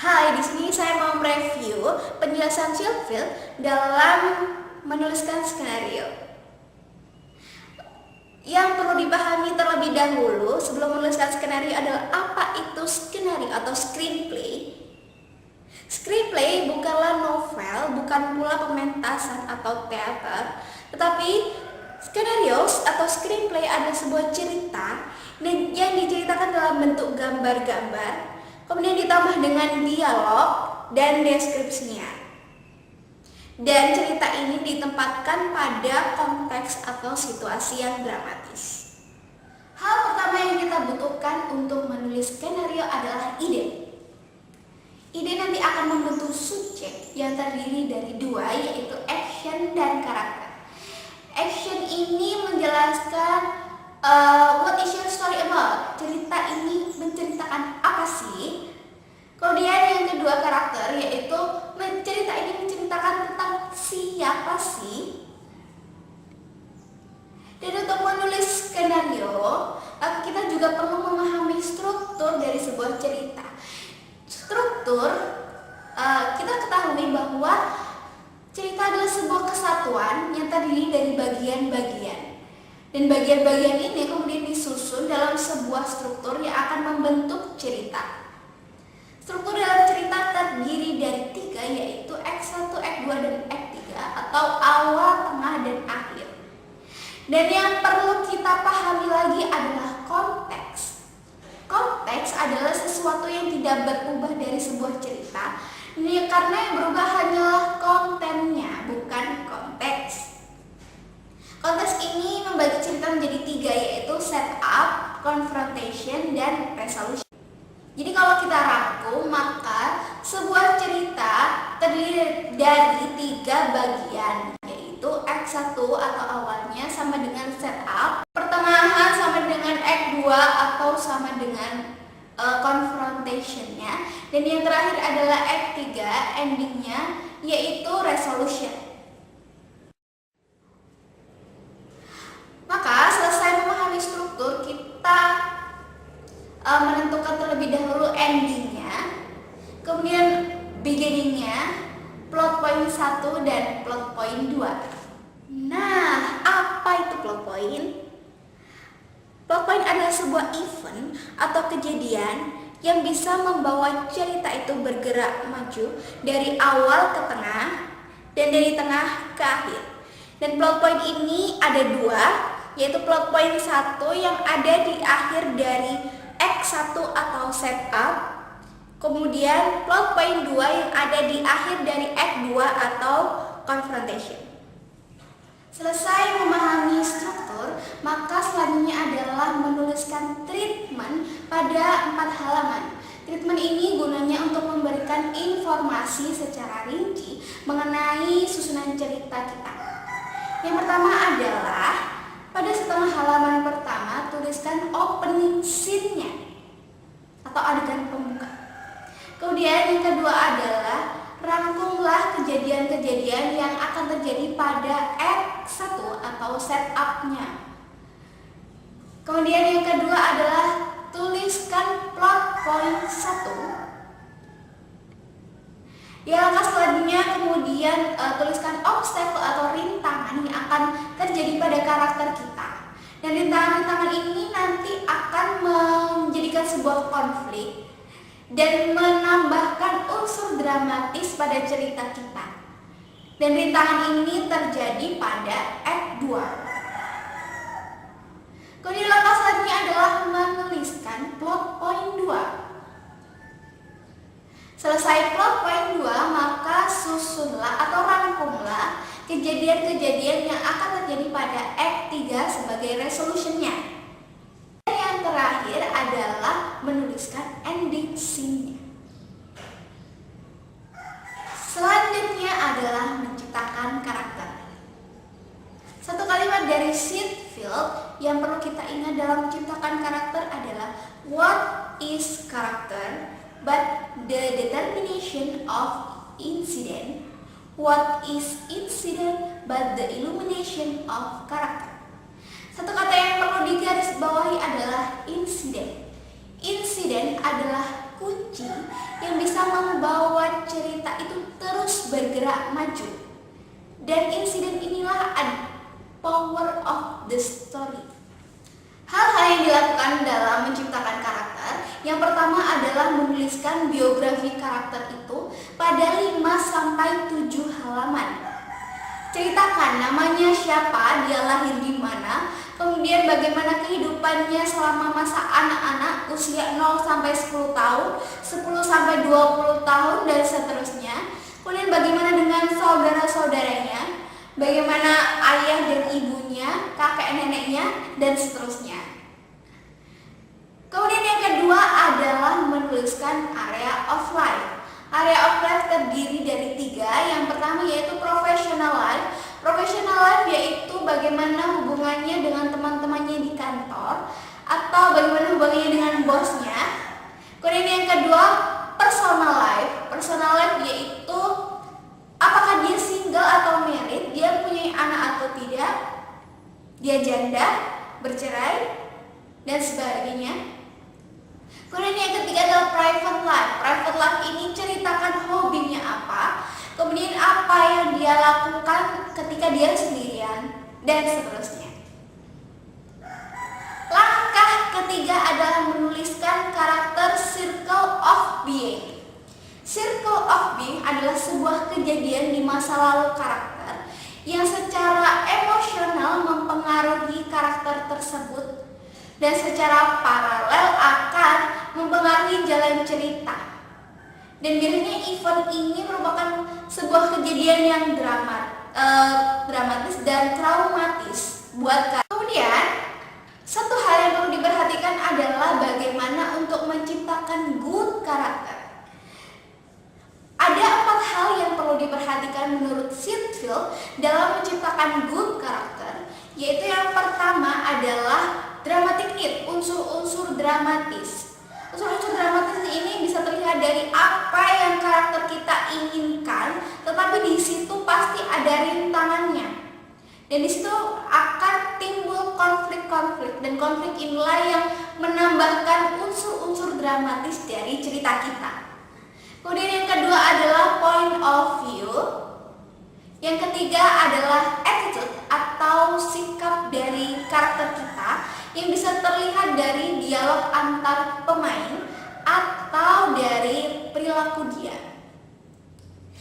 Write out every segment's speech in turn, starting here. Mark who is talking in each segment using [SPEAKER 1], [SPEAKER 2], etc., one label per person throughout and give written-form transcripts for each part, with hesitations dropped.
[SPEAKER 1] Hai, di sini saya mau mereview penjelasan Sheffield dalam menuliskan skenario. Yang perlu dipahami terlebih dahulu sebelum menuliskan skenario adalah apa itu skenario atau screenplay. Screenplay bukanlah novel, bukan pula pementasan atau teater, tetapi skenario atau screenplay adalah sebuah cerita yang diceritakan dalam bentuk gambar-gambar, kemudian ditambah dengan dialog dan deskripsinya. Dan cerita ini ditempatkan pada konteks atau situasi yang dramatis. Hal pertama yang kita butuhkan untuk menulis skenario adalah ide. Ide nanti akan membentuk subjek yang terdiri dari dua, yaitu action dan karakter. Action ini menjelaskan what is your story about? Cerita ini menceritakan apa sih? Kemudian yang kedua karakter, yaitu cerita ini menceritakan tentang siapa sih? Dan untuk menulis skenario, kita juga perlu memahami struktur dari sebuah cerita. Struktur, kita ketahui bahwa cerita adalah sebuah kesatuan yang terdiri dari bagian-bagian. Dan bagian-bagian ini kemudian disusun dalam sebuah struktur yang akan membentuk cerita. Struktur dalam cerita terdiri dari tiga, yaitu Act 1, Act 2, dan Act 3 atau awal, tengah, dan akhir. Dan yang perlu kita pahami lagi adalah konteks. Konteks adalah sesuatu yang tidak berubah dari sebuah cerita, karena yang berubah hanyalah kontennya, bukan konteks. Konteks ini membagi cerita menjadi tiga, yaitu setup, confrontation, dan resolution. Jadi kalau kita rangkum, maka sebuah cerita terdiri dari tiga bagian, yaitu Act 1 atau awalnya sama dengan setup, pertengahan sama dengan Act 2 atau sama dengan confrontation-nya, dan yang terakhir adalah Act 3, endingnya, yaitu resolution. Maka selesai memahami struktur, kita menentukan terlebih dahulu endingnya, kemudian beginningnya, plot point 1 dan plot point 2. Nah, apa itu plot point? Plot point adalah sebuah event atau kejadian yang bisa membawa cerita itu bergerak maju dari awal ke tengah dan dari tengah ke akhir. Dan plot point ini ada dua, yaitu plot point 1 yang ada di akhir dari Act 1 atau setup, kemudian plot point 2 yang ada di akhir dari Act 2 atau confrontation. Selesai memahami struktur, maka selanjutnya adalah menuliskan treatment pada 4 halaman. Treatment ini gunanya untuk memberikan informasi secara rinci mengenai susunan cerita kita. Yang pertama adalah pada setengah halaman pertama, tuliskan opening scene-nya atau adegan pembuka. Kemudian yang kedua adalah rangkumlah kejadian-kejadian yang akan terjadi pada Act 1 atau setup-nya. Kemudian yang kedua adalah tuliskan plot point 1. Di langkah selanjutnya kemudian tuliskan obstacle atau rintangan yang akan terjadi pada karakter kita. Dan rintangan-rintangan ini nanti akan menjadikan sebuah konflik dan menambahkan unsur dramatis pada cerita kita. Dan rintangan ini terjadi pada Act 2. Kemudian langkah selanjutnya adalah menuliskan plot point 2. Selesai plot point 2, maka susunlah atau rangkumlah kejadian-kejadian yang akan terjadi pada Act 3 sebagai resolution-nya. Dan yang terakhir adalah menuliskan ending scene-nya. Selanjutnya adalah menciptakan karakter. Satu kalimat dari Sheffield yang perlu kita ingat dalam menciptakan karakter adalah what is character but the determination of incident. What is incident but the illumination of character. Satu kata yang perlu digarisbawahi adalah insiden. Insiden adalah kunci yang bisa membawa cerita itu terus bergerak maju. Dan insiden inilah power of the story. Hal-hal yang dilakukan dalam menciptakan karakter, yang pertama adalah menuliskan biografi karakter itu pada 5-7 halaman. Ceritakan namanya siapa, dia lahir di mana, kemudian bagaimana kehidupannya selama masa anak-anak usia 0-10 tahun, 10-20 tahun, dan seterusnya. Kemudian bagaimana dengan saudara-saudaranya, bagaimana ayah dan ibunya, kakek neneknya, dan seterusnya. Kemudian yang kedua adalah menuliskan area of life. Area of life terdiri dari 3. Yang pertama yaitu professional life. Professional life yaitu bagaimana hubungannya dengan teman-temannya di kantor, atau bagaimana hubungannya dengan bosnya. Kemudian yang kedua, personal life. Personal life yaitu apakah dia single atau married, dia punya anak atau tidak, dia janda, bercerai, dan sebagainya. Kemudian yang ketiga adalah private life. Private life ini ceritakan hobinya apa, kemudian apa yang dia lakukan ketika dia sendirian, dan seterusnya. Langkah ketiga adalah menuliskan karakter circle of being. Circle of being adalah sebuah kejadian di masa lalu karakter yang secara emosional mempengaruhi karakter tersebut dan secara paralel akan mempengaruhi jalan cerita. Dan biasanya event ini merupakan sebuah kejadian yang dramatis dan traumatis buat karakter. Kemudian satu hal yang perlu diperhatikan adalah bagaimana untuk menciptakan good karakter. Ada 4 hal yang perlu diperhatikan menurut Sitfield dalam menciptakan good karakter, yaitu yang pertama adalah dramatic need, unsur-unsur dramatis. Unsur-unsur dramatis ini bisa terlihat dari apa yang karakter kita inginkan, tetapi di situ pasti ada rintangannya. Dan di situ akan timbul konflik-konflik, dan konflik inilah yang menambahkan unsur-unsur dramatis dari cerita kita. Kemudian yang kedua adalah point of view. Yang ketiga adalah attitude atau sikap dari karakter kita yang bisa terlihat dari dialog antar pemain atau dari perilaku dia.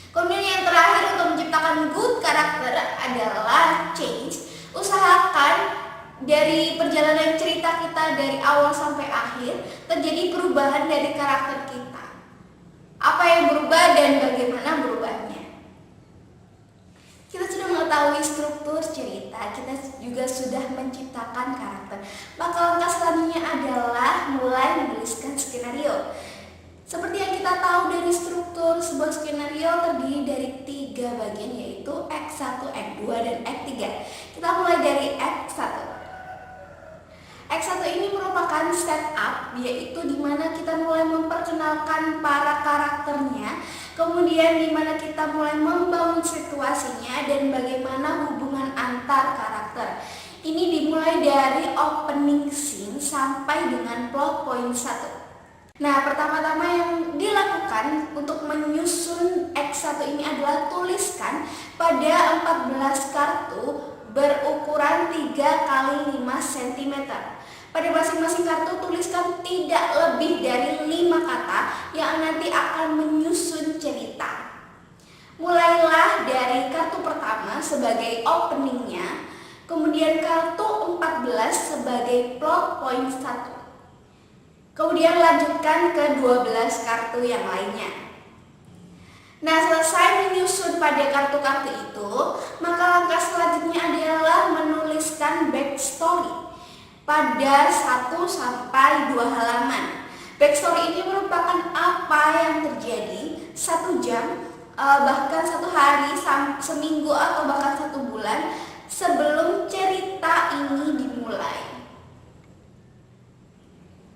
[SPEAKER 1] Kemudian yang terakhir untuk menciptakan good karakter adalah change. Usahakan dari perjalanan cerita kita dari awal sampai akhir terjadi perubahan dari karakter kita. Apa yang berubah dan bagaimana berubahnya. Kita sudah mengetahui struktur cerita, kita juga sudah menciptakan karakter. Maka langkah selanjutnya adalah mulai menuliskan skenario. Seperti yang kita tahu dari struktur sebuah skenario terdiri dari 3 bagian, yaitu Act 1, Act 2, dan Act 3. Kita mulai dari Act 1. Act 1 ini merupakan setup, yaitu dimana kita mulai memperkenalkan para karakternya, kemudian dimana kita mulai membangun situasinya dan bagaimana hubungan antar karakter. Ini dimulai dari opening scene sampai dengan plot point 1. Nah, pertama-tama yang dilakukan untuk menyusun Act 1 ini adalah tuliskan pada 14 kartu berukuran 3 x 5 cm. Pada masing-masing kartu tuliskan tidak lebih dari 5 kata yang nanti akan menyusun cerita. Mulailah dari kartu pertama sebagai openingnya, kemudian kartu 14 sebagai plot point 1. Kemudian lanjutkan ke 12 kartu yang lainnya. Nah, selesai menyusun pada kartu-kartu itu, maka langkah selanjutnya adalah menuliskan backstory pada 1-2 halaman. Backstory ini merupakan apa yang terjadi 1 jam, bahkan 1 hari, seminggu, atau bahkan 1 bulan sebelum cerita ini dimulai.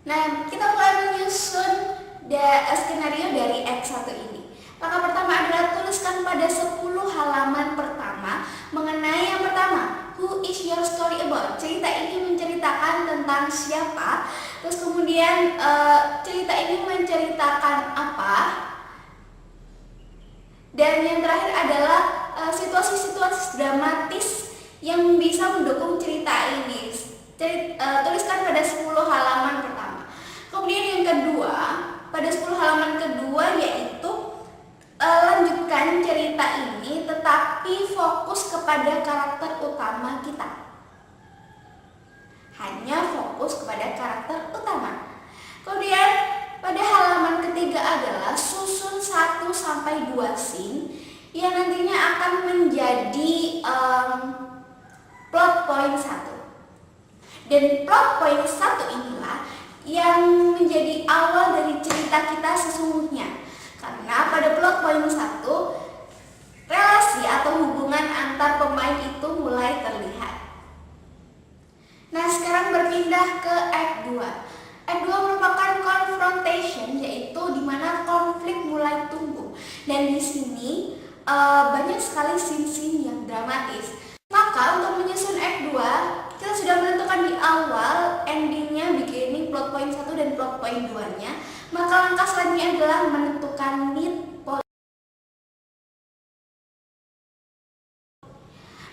[SPEAKER 1] Nah, kita mulai menyusun skenario dari Act 1 ini. Langkah pertama adalah tuliskan pada 10 halaman pertama mengenai yang pertama, who is your story about? Cerita ini menceritakan tentang siapa, Terus kemudian cerita ini menceritakan apa? Dan yang terakhir adalah situasi-situasi dramatis yang bisa mendukung cerita ini. Tuliskan pada 10 halaman pertama. Kemudian yang kedua, pada 10 halaman kedua yaitu lanjutkan cerita ini tetapi fokus kepada karakter utama kita. Hanya fokus kepada karakter utama. Kemudian pada halaman ketiga adalah susun 1 sampai 2 scene yang nantinya akan menjadi plot point 1. Dan plot point 1 inilah yang menjadi awal dari cerita kita sesungguhnya. Karena pada plot point 1 relasi atau hubungan antar pemain itu mulai terlihat. Nah, sekarang berpindah ke Act 2. Act 2 merupakan confrontation, yaitu di mana konflik mulai tumbuh. Dan di sini banyak sekali scene-scene yang dramatis. Maka untuk menyusun Act 2, kita sudah menentukan di awal endingnya, beginning, plot point 1 dan plot point 2-nya. Maka langkah selanjutnya adalah menentukan midpoint.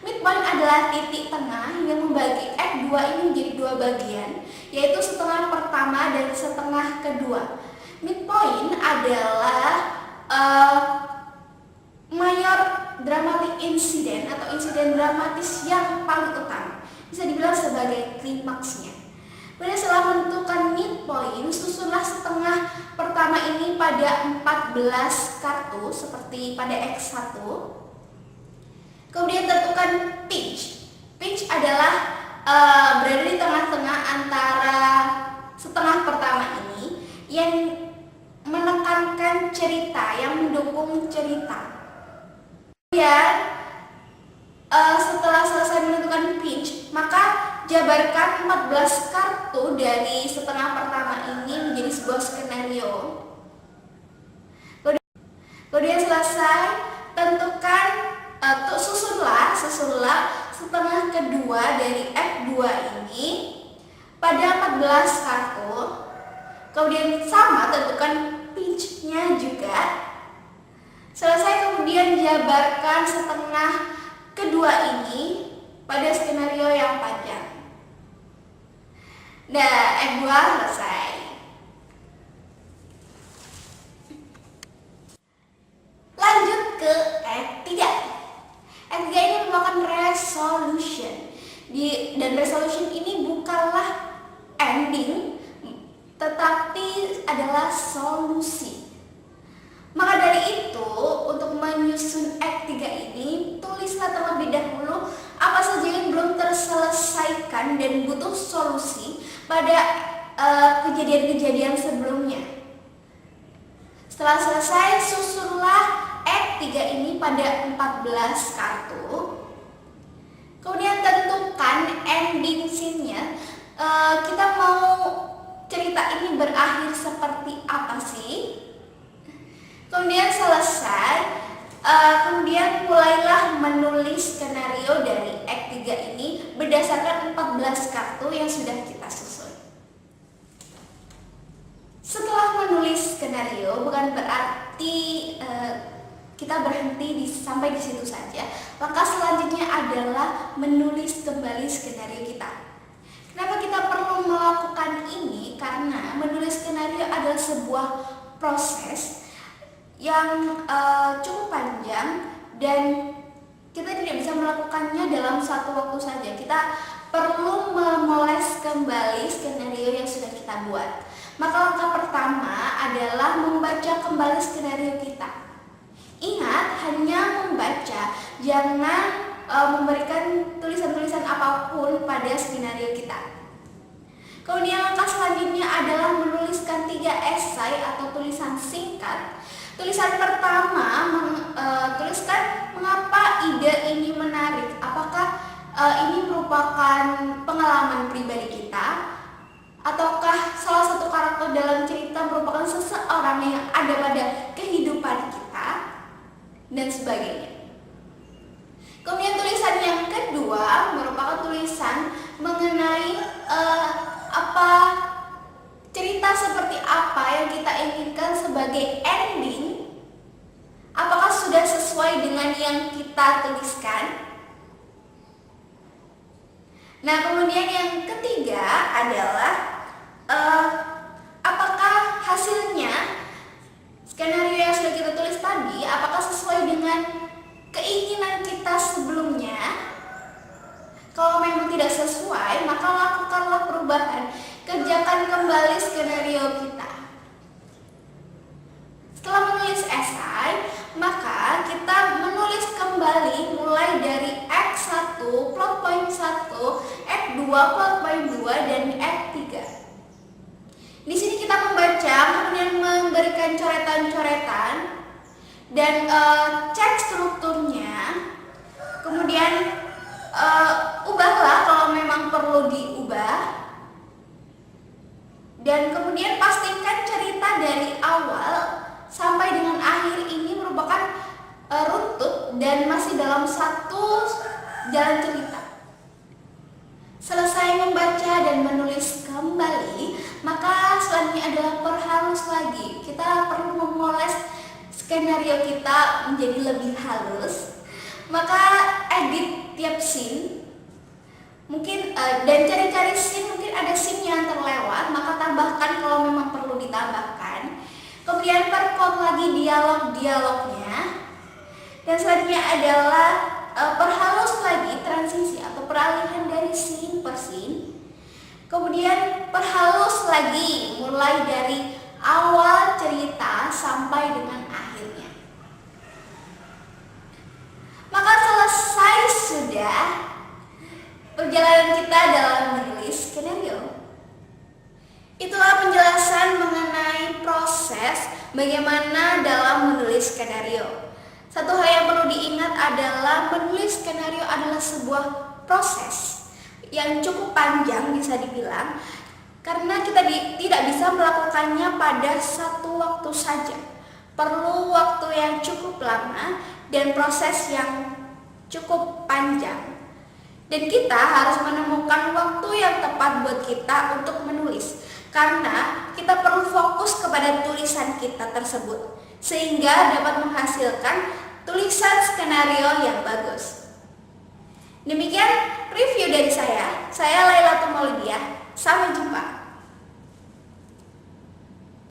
[SPEAKER 1] Midpoint adalah titik tengah yang membagi Act 2 ini menjadi 2 bagian, yaitu setengah pertama dan setengah kedua. Midpoint adalah mayor dramatic incident atau insiden dramatis yang paling utama. Bisa dibilang sebagai klimaksnya. Kemudian setelah menentukan midpoint, susunlah setengah pertama ini pada 14 kartu seperti pada X1. Kemudian tentukan pitch. Pitch adalah berada di tengah-tengah antara setengah pertama ini yang menekankan cerita, yang mendukung cerita. Kemudian setelah selesai menentukan pitch, maka jabarkan 14 kartu dari setengah pertama ini menjadi sebuah skenario. Kemudian selesai, tentukan susunlah setengah kedua dari Act 2 ini pada 14 kartu. Kemudian sama, tentukan pitch-nya juga. Selesai, kemudian jabarkan setengah kedua ini pada skenario yang panjang. Nah, Act 2 selesai. Lanjut ke Act 3. Act 3 ini merupakan resolution. Dan resolution ini bukanlah ending, tetapi adalah solusi. Maka dari itu, untuk menyusun Act 3 ini, tulislah terlebih dahulu apa saja yang belum terselesaikan dan butuh solusi pada kejadian-kejadian sebelumnya. Setelah selesai, susunlah Act 3 ini pada 14 kartu. Kemudian tentukan ending scene-nya. Kita mau cerita ini berakhir seperti apa sih? Kemudian selesai, kemudian mulailah menulis skenario dari Act 3 ini berdasarkan 14 kartu yang sudah kita susun. Setelah menulis skenario, bukan berarti kita berhenti sampai di situ saja. Langkah selanjutnya adalah menulis kembali skenario kita. Kenapa kita perlu melakukan ini? Karena menulis skenario adalah sebuah proses yang cukup panjang dan kita tidak bisa melakukannya dalam satu waktu saja. Kita perlu memoles kembali skenario yang sudah kita buat. Maka langkah pertama adalah membaca kembali skenario kita. Ingat, hanya membaca, jangan memberikan tulisan-tulisan apapun pada skenario kita. Kemudian langkah selanjutnya adalah menuliskan 3 esai atau tulisan singkat. Tulisan pertama, tuliskan mengapa ide ini menarik. Apakah ini merupakan pengalaman pribadi kita, ataukah salah satu karakter dalam cerita merupakan seseorang yang ada pada kehidupan kita, dan sebagainya. Kemudian tulisan yang kedua merupakan tulisan mengenai apa cerita seperti apa yang kita inginkan sebagai ending? Apakah sudah sesuai dengan yang kita tuliskan? Nah, kemudian yang ketiga adalah apakah hasilnya skenario yang sudah kita tulis tadi apakah sesuai dengan keinginan kita sebelumnya? Kalau memang tidak sesuai, maka lakukanlah perubahan. Kerjakan kembali skenario kita. Setelah menulis esai, maka kita menulis kembali mulai dari Act 1, plot point 1, Act 2, plot point 2, dan Act 3. Di sini kita membaca, kemudian memberikan coretan-coretan dan cek strukturnya. Kemudian ubahlah kalau memang perlu diubah. Dan kemudian pastikan cerita dari awal sampai dengan akhir ini merupakan runtut dan masih dalam satu jalan cerita. Selesai membaca dan menulis kembali, maka selanjutnya adalah perhalus lagi. Kita perlu memoles skenario kita menjadi lebih halus. Maka edit tiap scene. Mungkin dan cari-cari scene, mungkin ada scene yang terlewat, maka tambahkan kalau memang perlu ditambahkan. Kemudian perkom lagi dialog-dialognya. Dan selanjutnya adalah perhalus lagi transisi atau peralihan dari scene per scene. Kemudian perhalus lagi mulai dari awal cerita sampai dengan akhirnya. Maka selesai sudah perjalanan kita dalam menulis skenario. Itulah penjelasan mengenai proses bagaimana dalam menulis skenario. Satu hal yang perlu diingat adalah menulis skenario adalah sebuah proses yang cukup panjang bisa dibilang, karena kita tidak bisa melakukannya pada satu waktu saja. Perlu waktu yang cukup lama dan proses yang cukup panjang. Dan kita harus menemukan waktu yang tepat buat kita untuk menulis, karena kita perlu fokus kepada tulisan kita tersebut sehingga dapat menghasilkan tulisan skenario yang bagus. Demikian review dari saya Laila Tumaulidia. Sampai jumpa.